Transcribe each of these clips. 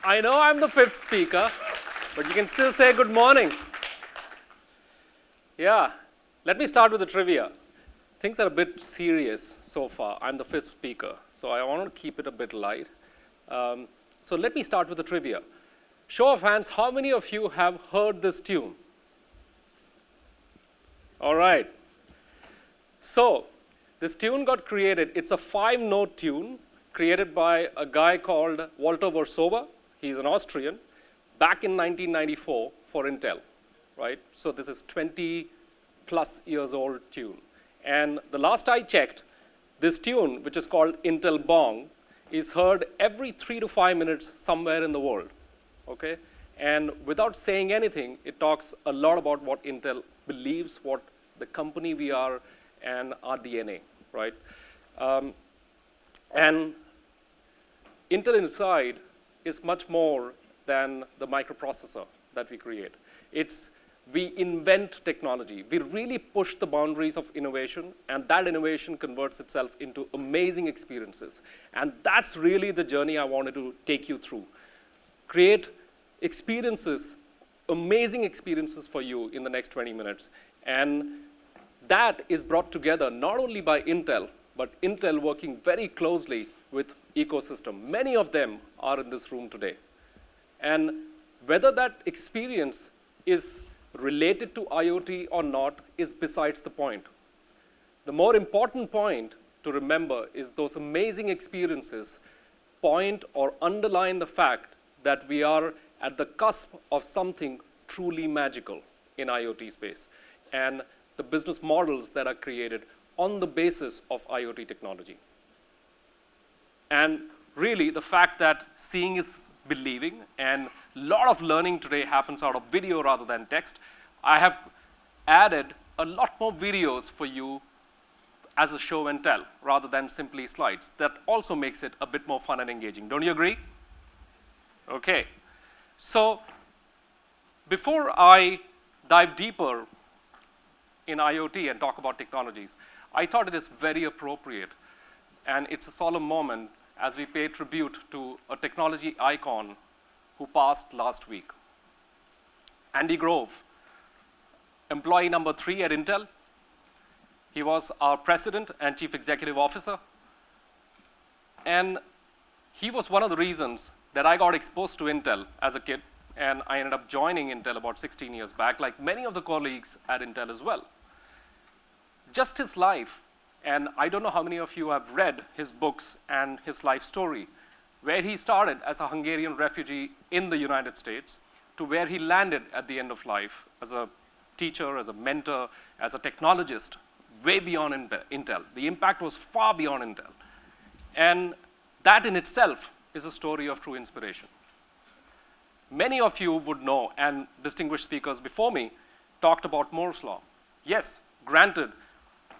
I know I'm the fifth speaker, but you can still say good morning. Yeah, let me start with the trivia. Things are a bit serious so far. I'm the fifth speaker, so I want to keep it a bit light. So let me start with the trivia. Show of hands, how many of you have heard this tune? All right. So this tune got created. It's a 5-note tune created by a guy called Walter Versova. He's an Austrian, back in 1994 for Intel, right? So this is 20+ years old tune. And the last I checked, this tune, which is called Intel Bong, is heard every 3 to 5 minutes somewhere in the world, okay? And without saying anything, it talks a lot about what Intel believes, what the company we are, and our DNA, right? And Intel Inside is much more than the microprocessor that we create. We invent technology. We really push the boundaries of innovation, and that innovation converts itself into amazing experiences. And that's really the journey I wanted to take you through. Create experiences, amazing experiences for you in the next 20 minutes. And that is brought together not only by Intel, but Intel working very closely with ecosystem. Many of them are in this room today. And whether that experience is related to IoT or not is besides the point. The more important point to remember is those amazing experiences point or underline the fact that we are at the cusp of something truly magical in IoT space, and the business models that are created on the basis of IoT technology. And really, the fact that seeing is believing, and a lot of learning today happens out of video rather than text. I have added a lot more videos for you as a show and tell, rather than simply slides. That also makes it a bit more fun and engaging. Don't you agree? Okay. So before I dive deeper in IoT and talk about technologies, I thought it is very appropriate, and it's a solemn moment as we pay tribute to a technology icon who passed last week. Andy Grove, employee number 3 at Intel. He was our president and chief executive officer. And he was one of the reasons that I got exposed to Intel as a kid, and I ended up joining Intel about 16 years back, like many of the colleagues at Intel as well. Just his life, and I don't know how many of you have read his books and his life story, where he started as a Hungarian refugee in the United States to where he landed at the end of life as a teacher, as a mentor, as a technologist, way beyond Intel. The impact was far beyond Intel. And that in itself is a story of true inspiration. Many of you would know, and distinguished speakers before me talked about Moore's Law. Yes, granted,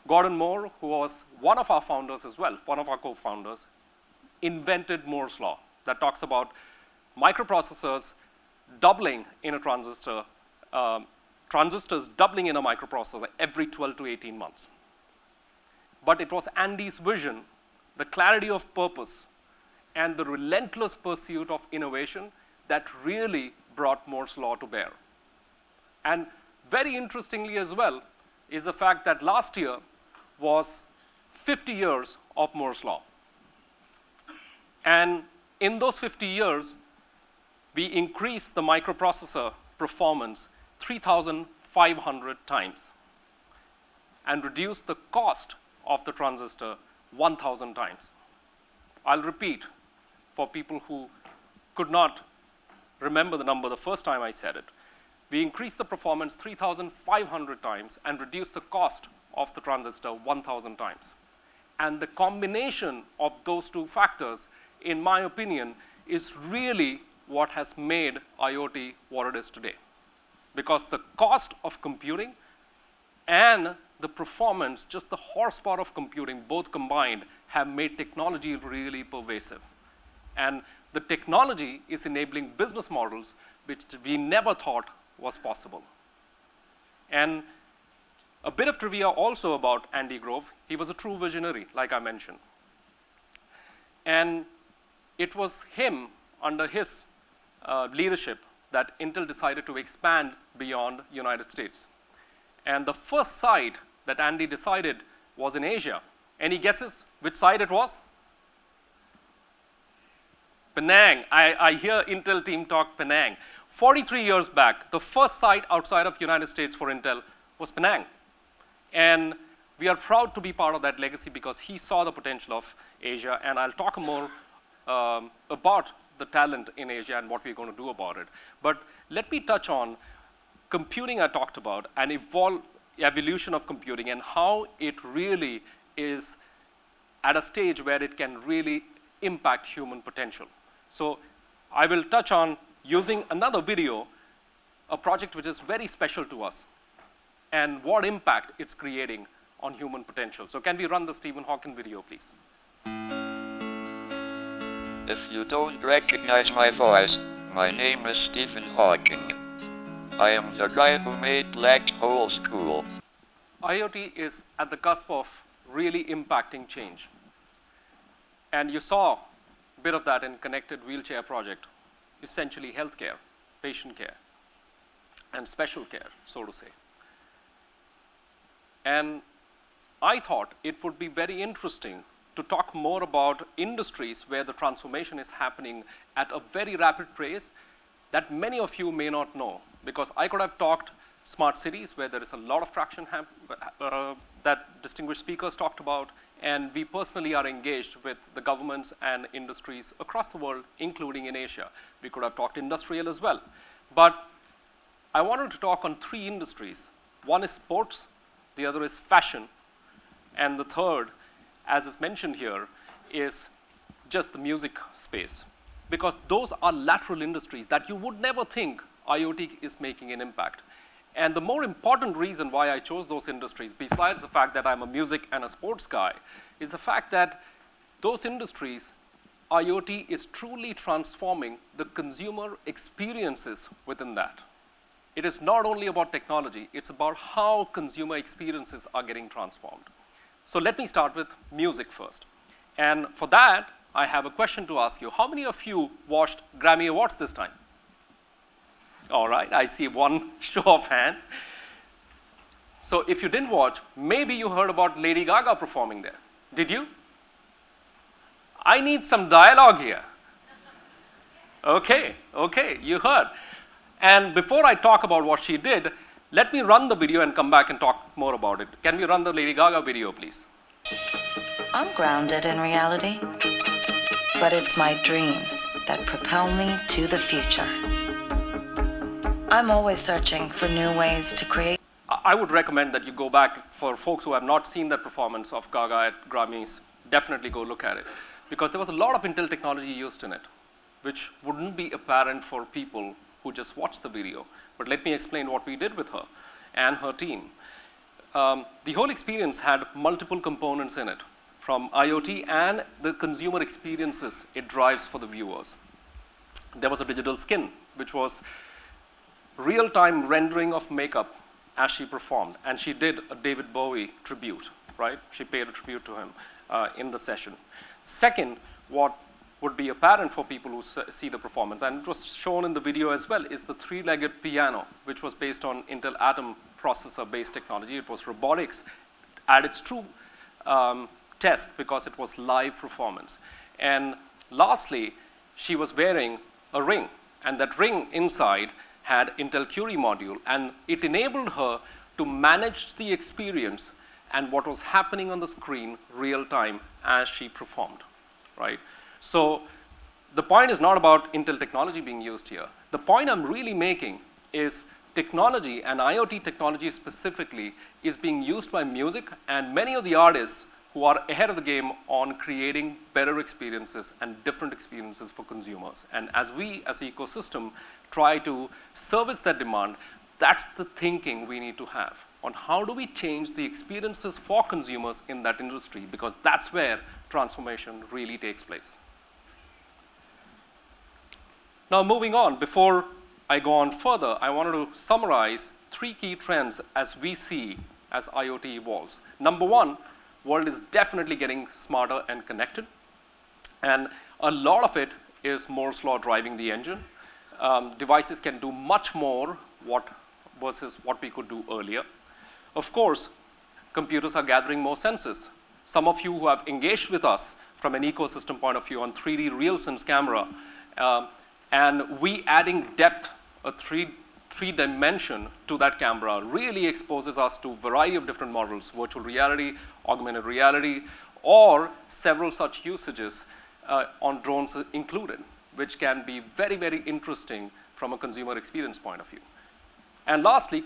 Gordon Moore, who was one of our founders as well, one of our co-founders, invented Moore's Law that talks about microprocessors doubling in a transistor, transistors doubling in a microprocessor every 12 to 18 months. But it was Andy's vision, the clarity of purpose, and the relentless pursuit of innovation that really brought Moore's Law to bear. And very interestingly as well is the fact that last year was 50 years of Moore's Law. And in those 50 years, we increased the microprocessor performance 3,500 times and reduced the cost of the transistor 1,000 times. I'll repeat for people who could not remember the number the first time I said it. We increased the performance 3,500 times and reduced the cost of the transistor 1,000 times. And the combination of those two factors, in my opinion, is really what has made IoT what it is today. Because the cost of computing and the performance, just the horsepower of computing, both combined, have made technology really pervasive. And the technology is enabling business models which we never thought was possible. And a bit of trivia also about Andy Grove. He was a true visionary, like I mentioned. And it was him, under his leadership that Intel decided to expand beyond United States. And the first site that Andy decided was in Asia. Any guesses which site it was? Penang. I hear Intel team talk Penang. 43 years back, the first site outside of United States for Intel was Penang. And we are proud to be part of that legacy because he saw the potential of Asia, and I'll talk more about the talent in Asia and what we're going to do about it. But let me touch on computing I talked about, and evolution of computing and how it really is at a stage where it can really impact human potential. So I will touch on using another video, a project which is very special to us, and what impact it's creating on human potential. So can we run the Stephen Hawking video, please? If you don't recognize my voice, my name is Stephen Hawking. I am the guy who made black holes cool. IoT is at the cusp of really impacting change. And you saw a bit of that in Connected Wheelchair Project, essentially healthcare, patient care, and special care, so to say. And I thought it would be very interesting to talk more about industries where the transformation is happening at a very rapid pace that many of you may not know. Because I could have talked smart cities where there is a lot of traction that distinguished speakers talked about, and we personally are engaged with the governments and industries across the world, including in Asia. We could have talked industrial as well. But I wanted to talk on 3 industries. One is sports, the other is fashion, and the third, as is mentioned here, is just the music space. Because those are lateral industries that you would never think IoT is making an impact. And the more important reason why I chose those industries, besides the fact that I'm a music and a sports guy, is the fact that those industries, IoT is truly transforming the consumer experiences within that. It is not only about technology, it's about how consumer experiences are getting transformed. So let me start with music first. And for that, I have a question to ask you. How many of you watched Grammy Awards this time? All right, I see one show of hand. So if you didn't watch, maybe you heard about Lady Gaga performing there. Did you? I need some dialogue here. Okay, you heard. And before I talk about what she did, let me run the video and come back and talk more about it. Can we run the Lady Gaga video, please? I'm grounded in reality, but it's my dreams that propel me to the future. I'm always searching for new ways to create. I would recommend that you go back, for folks who have not seen that performance of Gaga at Grammys, definitely go look at it. Because there was a lot of Intel technology used in it, which wouldn't be apparent for people who just watched the video. But let me explain what we did with her and her team. The whole experience had multiple components in it, from IoT and the consumer experiences it drives for the viewers. There was a digital skin, which was real-time rendering of makeup as she performed. And she did a David Bowie tribute, right? She paid a tribute to him in the session. Second, what would be apparent for people who see the performance, and it was shown in the video as well, is the 3-legged piano, which was based on Intel Atom processor-based technology. It was robotics at its true test because it was live performance. And lastly, she was wearing a ring, and that ring inside had Intel Curie module, and it enabled her to manage the experience and what was happening on the screen real time as she performed, right? So the point is not about Intel technology being used here. The point I'm really making is technology, and IoT technology specifically, is being used by music and many of the artists who are ahead of the game on creating better experiences and different experiences for consumers. And as we, as an ecosystem, try to service that demand, that's the thinking we need to have on how do we change the experiences for consumers in that industry, because that's where transformation really takes place. Now moving on, before I go on further, I wanted to summarize 3 key trends as we see as IoT evolves. Number 1, world is definitely getting smarter and connected. And a lot of it is Moore's law driving the engine. Devices can do much more versus what we could do earlier. Of course, computers are gathering more senses. Some of you who have engaged with us from an ecosystem point of view on 3D RealSense camera, and we adding depth, a three dimension to that camera really exposes us to a variety of different models, virtual reality, augmented reality, or several such usages on drones included, which can be very, very interesting from a consumer experience point of view. And lastly,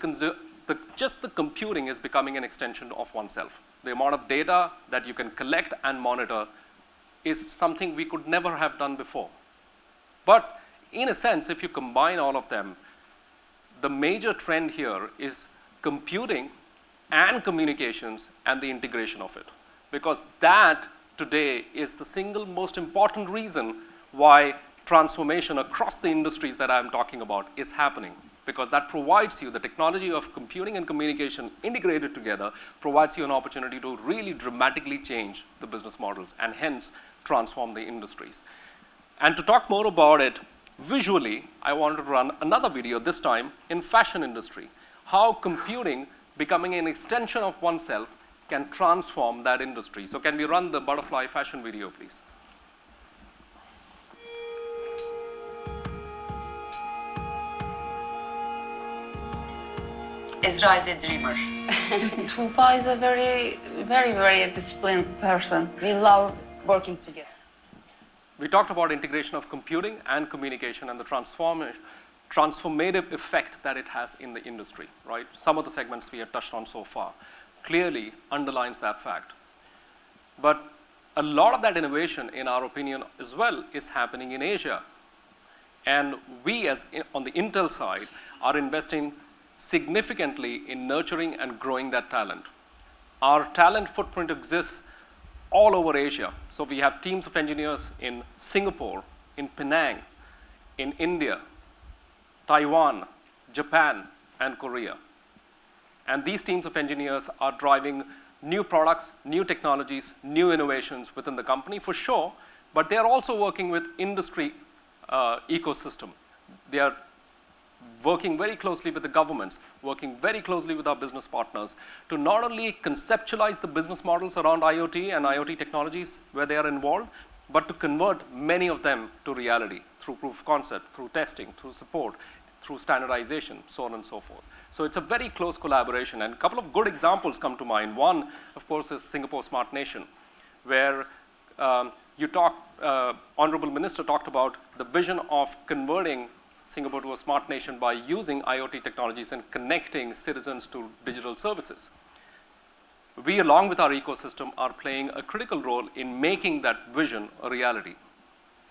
just the computing is becoming an extension of oneself. The amount of data that you can collect and monitor is something we could never have done before. But in a sense, if you combine all of them, the major trend here is computing and communications and the integration of it. Because that today is the single most important reason why transformation across the industries that I'm talking about is happening. Because that provides you, the technology of computing and communication integrated together provides you an opportunity to really dramatically change the business models and hence transform the industries. And to talk more about it, visually, I wanted to run another video, this time in fashion industry. How computing becoming an extension of oneself can transform that industry. So can we run the butterfly fashion video, please? Ezra is a dreamer. Tuba is a very, very, very disciplined person. We love working together. We talked about integration of computing and communication and the transformative effect that it has in the industry, right? Some of the segments we have touched on so far clearly underlines that fact. But a lot of that innovation, in our opinion, as well, is happening in Asia. And we, on the Intel side, are investing significantly in nurturing and growing that talent. Our talent footprint exists all over Asia. So we have teams of engineers in Singapore, in Penang, in India, Taiwan, Japan, and Korea. And these teams of engineers are driving new products, new technologies, new innovations within the company for sure, but they are also working with industry ecosystem. They are working very closely with the governments, working very closely with our business partners to not only conceptualize the business models around IoT and IoT technologies where they are involved, but to convert many of them to reality through proof of concept, through testing, through support, through standardization, so on and so forth. So it's a very close collaboration, and a couple of good examples come to mind. One, of course, is Singapore Smart Nation, where Honorable Minister talked about the vision of converting Singapore to a smart nation by using IoT technologies and connecting citizens to digital services. We, along with our ecosystem, are playing a critical role in making that vision a reality.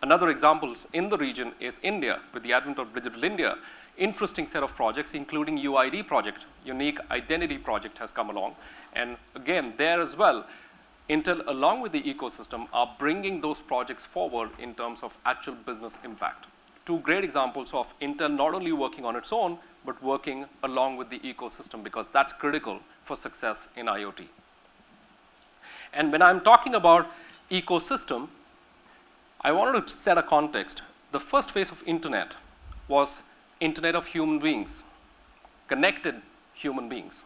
Another example in the region is India. With the advent of Digital India, interesting set of projects, including UID project, Unique Identity project has come along. And again, there as well, Intel, along with the ecosystem, are bringing those projects forward in terms of actual business impact. Two great examples of Intel not only working on its own, but working along with the ecosystem, because that's critical for success in IoT. And when I'm talking about ecosystem, I wanted to set a context. The first phase of internet was internet of human beings, connected human beings.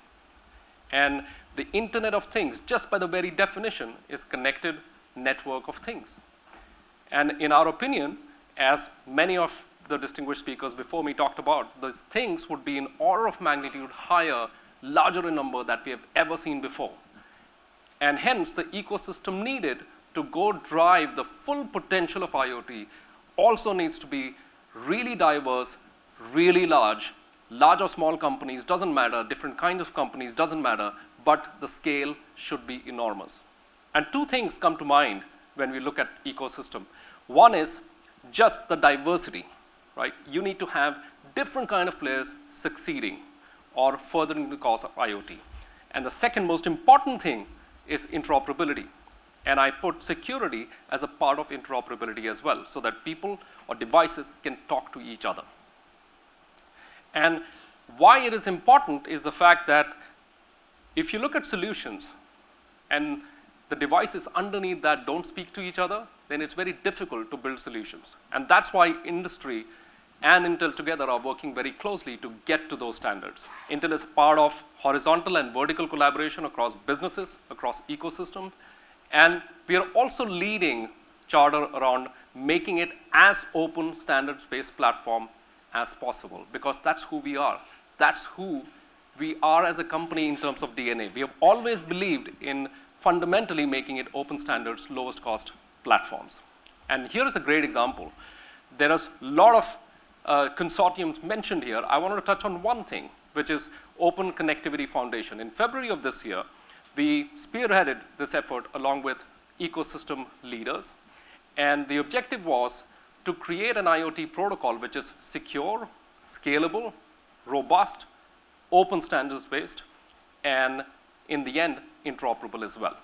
And the Internet of Things, just by the very definition, is connected network of things. And in our opinion, as many of the distinguished speakers before me talked about, those things would be in order of magnitude higher, larger in number that we have ever seen before. And hence, the ecosystem needed to go drive the full potential of IoT also needs to be really diverse, really large or small companies, doesn't matter, different kinds of companies, doesn't matter, but the scale should be enormous. And two things come to mind when we look at ecosystem. One is just the diversity, right? You need to have different kind of players succeeding or furthering the cause of IoT. And the second most important thing is interoperability. And I put security as a part of interoperability as well, so that people or devices can talk to each other. And why it is important is the fact that if you look at solutions, and the devices underneath that don't speak to each other, then it's very difficult to build solutions. And that's why industry and Intel together are working very closely to get to those standards. Intel is part of horizontal and vertical collaboration across businesses, across ecosystems, and we are also leading charter around making it as open standards-based platform as possible, because that's who we are. That's who we are as a company in terms of DNA. We have always believed in fundamentally making it open standards, lowest cost platforms. And here is a great example. There is a lot of consortiums mentioned here. I wanted to touch on one thing, which is Open Connectivity Foundation. In February of this year, we spearheaded this effort along with ecosystem leaders. And the objective was to create an IoT protocol which is secure, scalable, robust, open standards based, and in the end, interoperable as well.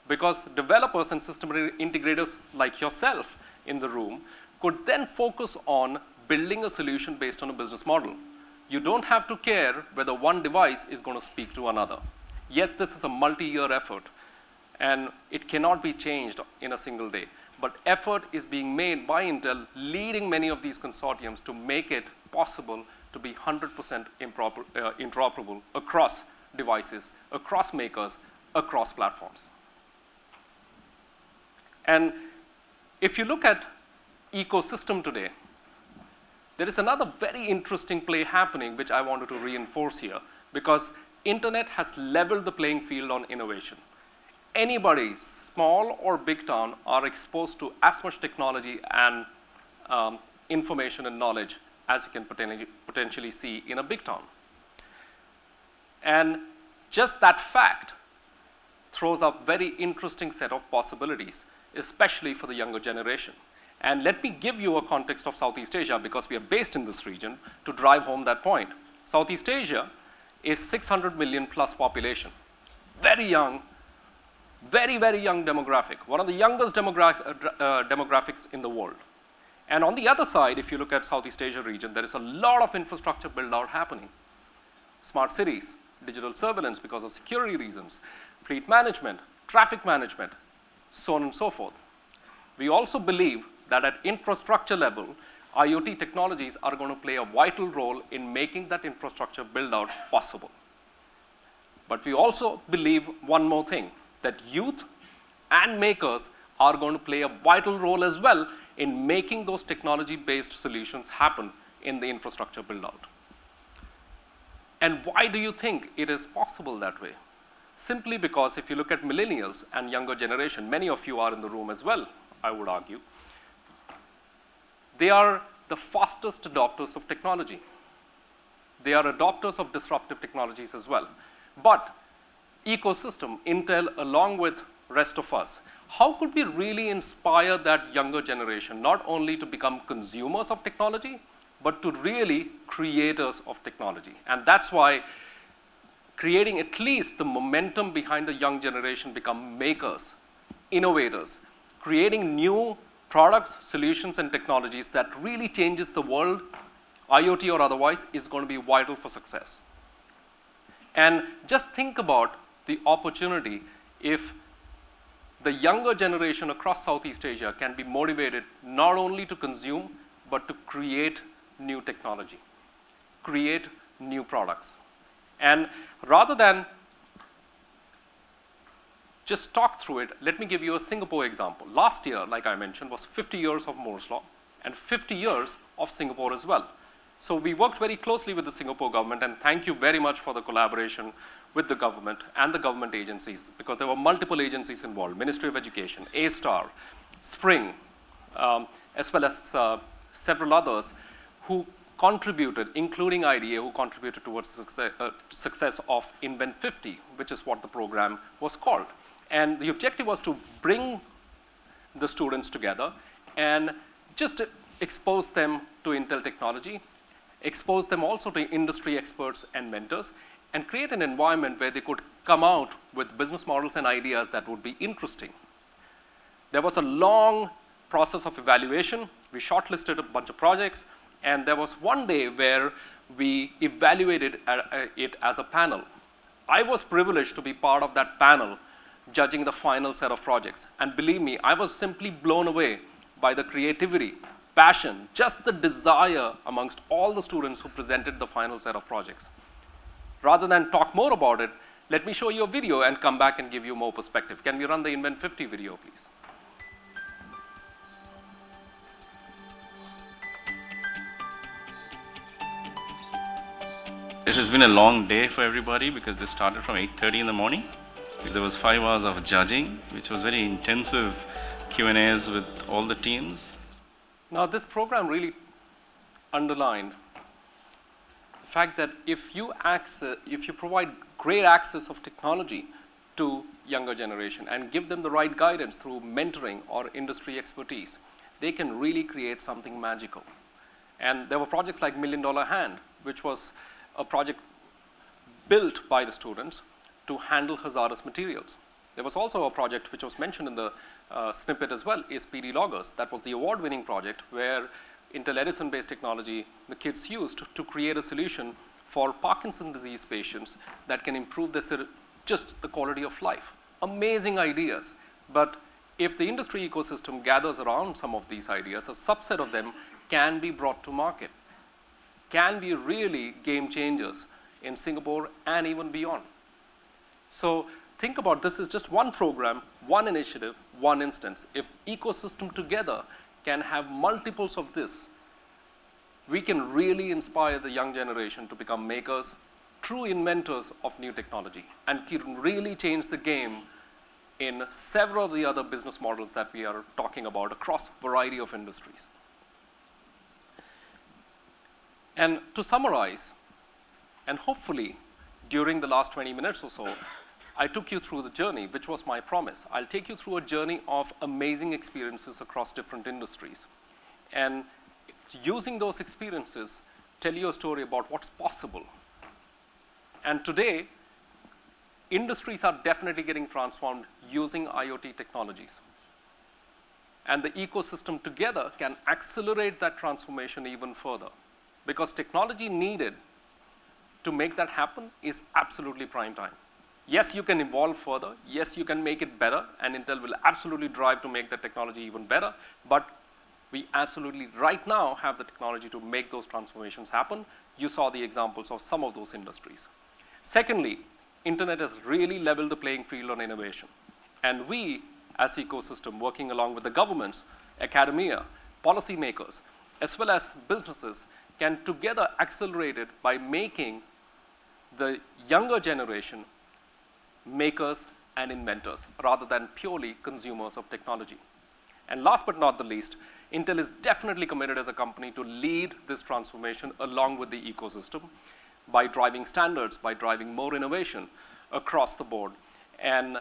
Because developers and system integrators like yourself in the room could then focus on building a solution based on a business model. You don't have to care whether one device is going to speak to another. Yes, this is a multi-year effort, and it cannot be changed in a single day. But effort is being made by Intel, leading many of these consortiums to make it possible to be 100% interoperable across devices, across makers, across platforms. And if you look at ecosystem today, there is another very interesting play happening which I wanted to reinforce here, because internet has leveled the playing field on innovation. Anybody, small or big town, are exposed to as much technology and information and knowledge as you can potentially see in a big town. And just that fact throws up very interesting set of possibilities, especially for the younger generation. And let me give you a context of Southeast Asia, because we are based in this region, to drive home that point. Southeast Asia is 600 million plus population. Very young, very, very young demographic. One of the youngest demographics in the world. And on the other side, if you look at Southeast Asia region, there is a lot of infrastructure build out happening. Smart cities, digital surveillance because of security reasons, fleet management, traffic management, so on and so forth. We also believe that at infrastructure level, IoT technologies are going to play a vital role in making that infrastructure build out possible. But we also believe one more thing, that youth and makers are going to play a vital role as well in making those technology-based solutions happen in the infrastructure build-out. And why do you think it is possible that way? Simply because if you look at millennials and younger generation, many of you are in the room as well, I would argue, they are the fastest adopters of technology. They are adopters of disruptive technologies as well. But ecosystem, Intel, along with rest of us, how could we really inspire that younger generation not only to become consumers of technology, but to really creators of technology? And that's why creating at least the momentum behind the young generation become makers, innovators, creating new products, solutions, and technologies that really changes the world, IoT or otherwise, is going to be vital for success. And just think about the opportunity if the younger generation across Southeast Asia can be motivated not only to consume, but to create new technology, create new products. And rather than just talk through it, let me give you a Singapore example. Last year, like I mentioned, was 50 years of Moore's Law and 50 years of Singapore as well. So we worked very closely with the Singapore government, and thank you very much for the collaboration with the government and the government agencies, because there were multiple agencies involved, Ministry of Education, A-STAR, Spring, as well as several others who contributed, including IDA, who contributed towards the success of Invent 50, which is what the program was called. And the objective was to bring the students together and just expose them to Intel technology, expose them also to industry experts and mentors, and create an environment where they could come out with business models and ideas that would be interesting. There was a long process of evaluation. We shortlisted a bunch of projects, and there was one day where we evaluated it as a panel. I was privileged to be part of that panel judging the final set of projects. And believe me, I was simply blown away by the creativity, passion, just the desire amongst all the students who presented the final set of projects. Rather than talk more about it, let me show you a video and come back and give you more perspective. Can we run the Invent 50 video, please? It has been a long day for everybody because they started from 8:30 in the morning. There was 5 hours of judging, which was very intensive Q&As with all the teams. Now, this program really underlined the fact that if you provide great access of technology to younger generation and give them the right guidance through mentoring or industry expertise, they can really create something magical. And there were projects like $1 Million Hand, which was a project built by the students to handle hazardous materials. There was also a project which was mentioned in the snippet as well, is PD Loggers. That was the award-winning project where Intel Edison-based technology the kids used to create a solution for Parkinson's disease patients that can improve just the quality of life. Amazing ideas, but if the industry ecosystem gathers around some of these ideas, a subset of them can be brought to market, can be really game changers in Singapore and even beyond. So think about this is just one program, one initiative, one instance. If ecosystem together can have multiples of this, we can really inspire the young generation to become makers, true inventors of new technology, and can really change the game in several of the other business models that we are talking about across a variety of industries. And to summarize, and hopefully during the last 20 minutes or so, I took you through the journey, which was my promise. I'll take you through a journey of amazing experiences across different industries. And using those experiences, tell you a story about what's possible. And today, industries are definitely getting transformed using IoT technologies. And the ecosystem together can accelerate that transformation even further, because technology needed to make that happen is absolutely prime time. Yes, you can evolve further. Yes, you can make it better, and Intel will absolutely drive to make the technology even better, but we absolutely right now have the technology to make those transformations happen. You saw the examples of some of those industries. Secondly, Internet has really leveled the playing field on innovation. And we, as ecosystem, working along with the governments, academia, policymakers, as well as businesses, can together accelerate it by making the younger generation makers and inventors rather than purely consumers of technology. And last but not the least, Intel is definitely committed as a company to lead this transformation along with the ecosystem by driving standards, by driving more innovation across the board, and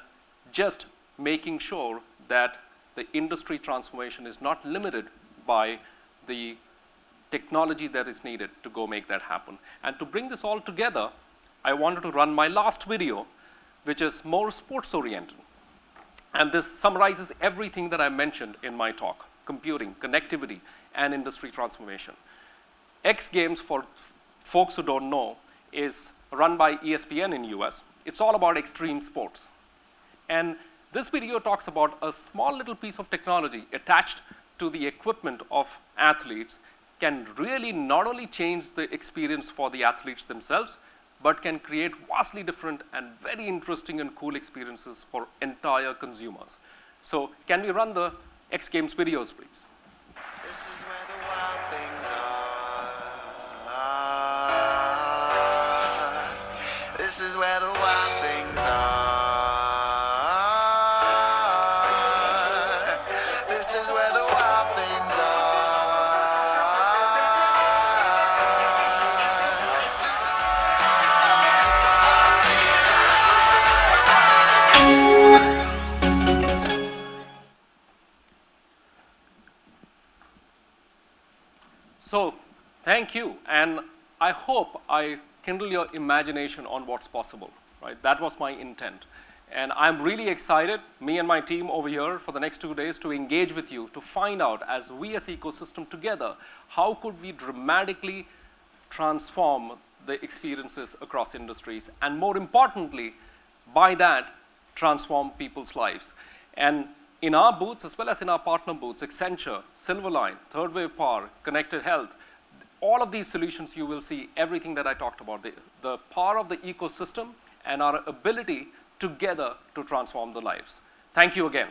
just making sure that the industry transformation is not limited by the technology that is needed to go make that happen. And to bring this all together, I wanted to run my last video, which is more sports oriented. And this summarizes everything that I mentioned in my talk: computing, connectivity, and industry transformation. X Games, for folks who don't know, is run by ESPN in US. It's all about extreme sports. And this video talks about a small little piece of technology attached to the equipment of athletes can really not only change the experience for the athletes themselves, but can create vastly different and very interesting and cool experiences for entire consumers. So can we run the X Games videos, please? This is where the wild things are. This is where the wild things are. This is where the wild things are. So thank you, and I hope I kindle your imagination on what's possible, right? That was my intent. And I'm really excited, me and my team over here, for the next 2 days to engage with you, to find out, as we as ecosystem together, how could we dramatically transform the experiences across industries, and more importantly, by that, transform people's lives. And in our booths, as well as in our partner booths, Accenture, Silverline, Third Wave Power, Connected Health, all of these solutions, you will see everything that I talked about, the power of the ecosystem and our ability together to transform the lives. Thank you again.